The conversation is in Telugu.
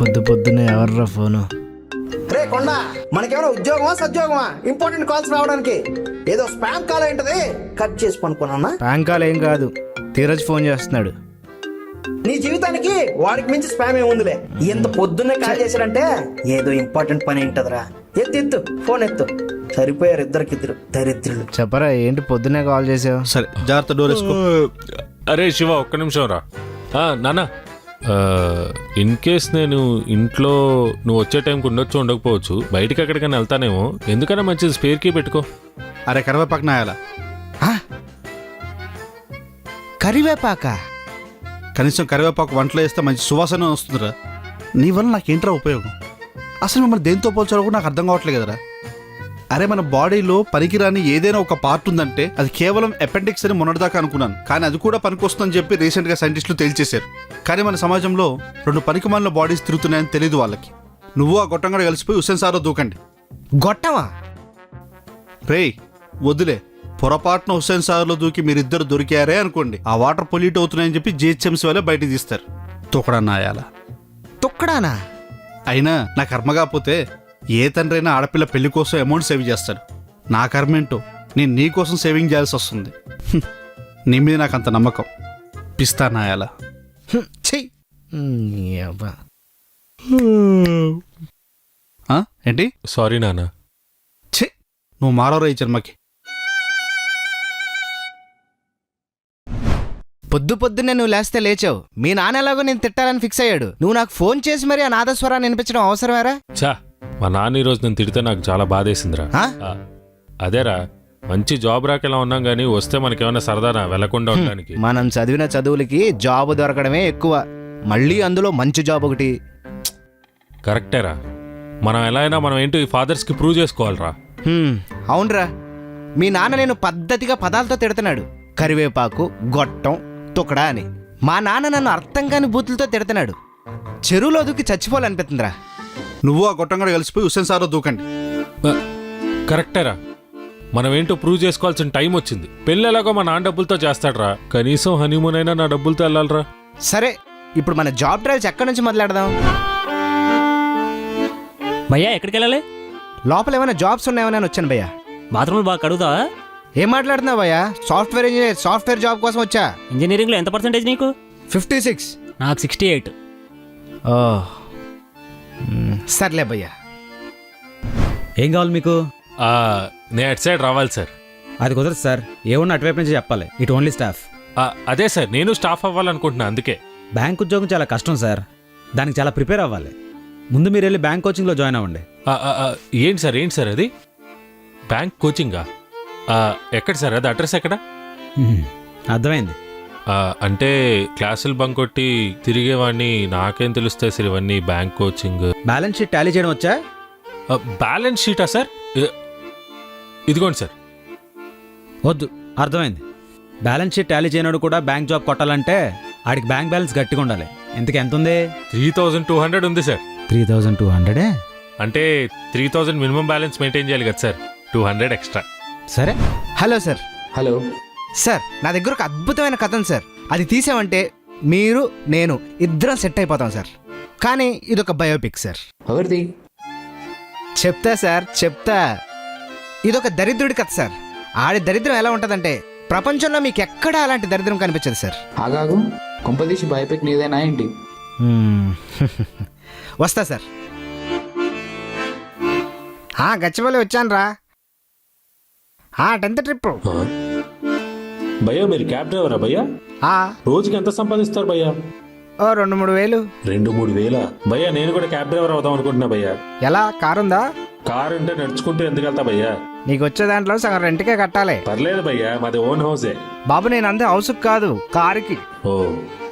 పొద్దు పొద్దునే ఎవర్రా ఫోను? రే కొండ, మనకేమైనా ఉద్యోగమా సద్యోగమా ఇంపార్టెంట్ కాల్స్ రావడానికి? ఏదో స్పామ్ కాల్ ఏంటది, కట్ చేసి పనుకున్నా. బ్యాంక్ కాల్ ఏం కాదు, ధీరజ్ ఫోన్ చేస్తున్నాడు. నీ జీవితానికి వాడికి మించి స్పామ్ ఏముందిలే. ఎంత పొద్దున్నే కాల్ చేశారంటే ఏదో ఇంపార్టెంట్ పని ఏంటదిరా. ఎత్తు ఫోన్ ఎత్తు. సరిపోయారు ఇద్దరికిద్దరు దరిద్రులు. చెప్పరా ఏంటి పొద్దున్నే కాల్ చేసావు? సరే జాగ్రత్త, డోర్ వేసుకో. అరే శివ, ఒక్క నిమిషం రా. నాన్న, ఇన్ కేస్ నేను ఇంట్లో నువ్వు వచ్చే టైంకి ఉండొచ్చు ఉండకపోవచ్చు, బయటికి ఎక్కడికైనా వెళ్తానేమో, ఎందుకన్నా మంచిది స్పేర్ కీ పెట్టుకో. అరే కరివేపాకు నాయాలా? కరివేపాక? కనీసం కరివేపాకు వంటలో వేస్తే మంచి సువాసన వస్తుందిరా. నీ వల్ల నాకేంట్రా ఉపయోగం? అసలు మిమ్మల్ని దేంతో పోల్చాలో కూడా నాకు అర్థం కావట్లేదు కదరా. అరే మన బాడీలో పనికిరాని ఏదైనా ఒక పార్ట్ ఉందంటే అది కేవలం అపెండిక్స్ అని మొన్నటిదాకా అనుకున్నాను, కానీ అది కూడా పనికొస్తుందని చెప్పి రీసెంట్గా సైంటిస్టులు తేల్చేశారు. కానీ మన సమాజంలో రెండు పనికిమాలిన బాడీస్ తిరుగుతున్నాయని తెలియదు వాళ్ళకి. నువ్వు ఆ గొట్టం కూడా కలిసిపోయి హుస్సేన్ సార్లో దూకండి. గొట్టమా? రేయ్ వద్దులే, పొరపాటున హుస్సేన్ సాగర్లో దూకి మీరిద్దరు దొరికారే అనుకోండి, ఆ వాటర్ పొల్యూట్ అవుతున్నాయని చెప్పి జిహెచ్ఎంసీ వాళ్ళే బయటికి తీస్తారు. తొక్కడా నాయాలా? తొక్కడానా? అయినా నా కర్మ కాకపోతే ఏ తండ్రి అయినా ఆడపిల్ల పెళ్లి కోసం అమౌంట్ సేవ్ చేస్తాడు. నా కర్మేంటో నేను నీ కోసం సేవింగ్ చేయాల్సి వస్తుంది. నీ మీద నాకు అంత నమ్మకం. పిస్తా నాయాలా? ఏంటి? సారీ నాన్న. ఛీ, నువ్వు మారవరా ఈ జన్మకి. పొద్దు పొద్దున్నే నువ్వు లేస్తే లేచావు, మీ నాన్న ఎలాగో నేను తిట్టాలని ఫిక్స్ అయ్యాడు. నువ్వు నాకు ఫోన్ చేసి మరి ఆ నాదస్వరాన్ని వినిపించడం అవసరమేరా? చా, మా నాన్న ఈరోజు నేను తిడితే నాకు చాలా బాధేసిందిరా. అదేరా, మంచి జాబ్ రాకెలా ఉన్నాం గానీ వస్తే మనకేమైనా సరదానా వెళ్లకుండా ఉండడానికి? మనం చదివిన చదువులకి జాబ్ దొరకడమే ఎక్కువ, మళ్ళీ అందులో మంచి జాబ్ ఒకటి. కరెక్టేరా, మనం ఎలా అయినా మనం ఏంటో ఈ ఫాదర్స్ కి ప్రూవ్ చేసుకోవాలరా. అవునరా, మీ నాన్న నేను పద్ధతిగా పదాలతో తిడుతున్నాడు. కరివేపాకు, గొట్టం, తుకడా అని. మా నాన్న నన్ను అర్థం కాని బూతులతో తిడుతున్నాడు. చెరువులో దూకి చచ్చిపోవాలనిపిస్తుందిరా. నువ్వు ఆ గొట్టం కూడా కలిసిపోయి హుస్సేన్ సాగర్లో దూకండి. కరెక్టేరా, మనం ఏంటో ప్రూవ్ చేసుకోవాల్సిన టైం వచ్చింది. పెళ్ళి ఎలాగో మా నాన్న డబ్బులతో చేస్తాడరా, కనీసం హనీమూన్ అయినా నా డబ్బులతో వెళ్ళాలరా. సరే, ఇప్పుడు మన జాబ్ ట్రయల్స్ ఎక్కడి నుంచి మొదలెడదాం? భయ్యా ఎక్కడికి వెళ్ళాలి? లోపల ఏమైనా జాబ్స్ ఉన్నాయని వచ్చాను భయ్యా. బాత్రూమ్లో బాగా కడుగుతా? ఏం మాట్లాడుతున్నావు భయ్యా? సాఫ్ట్వేర్ ఇంజనీర్, సాఫ్ట్వేర్ జాబ్ కోసం వచ్చా. ఇంజనీరింగ్లో ఎంత పర్సెంటేజ్ నీకు? 56. నాకు 68. ఓ సర్లే భయ్యా. ఏం కావాలి మీకు? నేను అటు సైడ్ రావాలి సార్. అది కుదరదు సార్, ఏమన్నా అటువైపు నుంచి చెప్పాలి. ఇటు ఓన్లీ స్టాఫ్. అదే సార్, నేను స్టాఫ్ అవ్వాలనుకుంటున్నా. అందుకే బ్యాంక్ ఉద్యోగం చాలా కష్టం సార్, దానికి చాలా ప్రిపేర్ అవ్వాలి. ముందు మీరు వెళ్ళి బ్యాంక్ కోచింగ్లో జాయిన్ అవ్వండి. ఏంటి సార్ అది? బ్యాంక్ కోచింగా? ఎక్కడ సార్ అది? అడ్రస్ ఎక్కడ? అర్థమైంది. అంటే క్లాసులు బంక్ కొట్టి తిరిగేవాడిని, నాకేం తెలుస్తాయి సార్ ఇవన్నీ bank coaching? Balance sheet tally చేయడం వచ్చా? బ్యాలెన్స్ షీటా సార్? ఇదిగోండి సార్. వద్దు, అర్థమైంది. బ్యాలెన్స్ షీట్ టాలీ చేయనోడు కూడా బ్యాంక్ జాబ్ కొట్టాలంటే ఆడికి బ్యాంక్ బ్యాలెన్స్ గట్టిగా ఉండాలి. ఇంతకు ఎంత ఉంది? 3200 ఉంది సార్. 3200? అంటే 3000 మినిమం బ్యాలెన్స్ మెయింటైన్ చేయాలి కదా సార్, 200 ఎక్స్ట్రా. సరే. Hello sir. హలో సార్, నా దగ్గర ఒక అద్భుతమైన కథ ఉంది సార్. అది తీసామంటే మీరు నేను ఇద్దరం సెట్ అయిపోతాం సార్. కానీ ఇదొక బయోపిక్ సార్. ఎవరిది? చెప్తా సార్, చెప్తా. ఇదొక దరిద్రుడి కథ సార్. ఆడి దరిద్రం ఎలా ఉంటుందంటే ప్రపంచంలో మీకు ఎక్కడా అలాంటి దరిద్రం కనిపించదు సార్. ఆగాగు, కొంపదీసి బయోపిక్ నీదేనా ఏంటి? వస్తా సార్. గచ్చిబౌలి వచ్చాను రా. 10th trip. భయ్యా మీరు క్యాబ్ డ్రైవరా భయ్యా? రోజుకి ఎంత సంపాదిస్తారు భయ్యా? 2-3 వేలు. 2-3 వేల? భయ్యా నేను కూడా క్యాబ్ డ్రైవర్ అవుదాం అనుకుంటున్నా భయ్యా. ఎలా? కారు ఉందా? కారు అంటే నడుచుకుంటూ ఎందుకు వెళ్తా భయ్యా? నీకు వచ్చే దాంట్లో సగం రెంట్కే కట్టాలి. పర్లేదు భయ్యా, మాది ఓన్ హౌసే. బాబు నేను అందే హౌస్కి కాదు, కారుకి. ఓ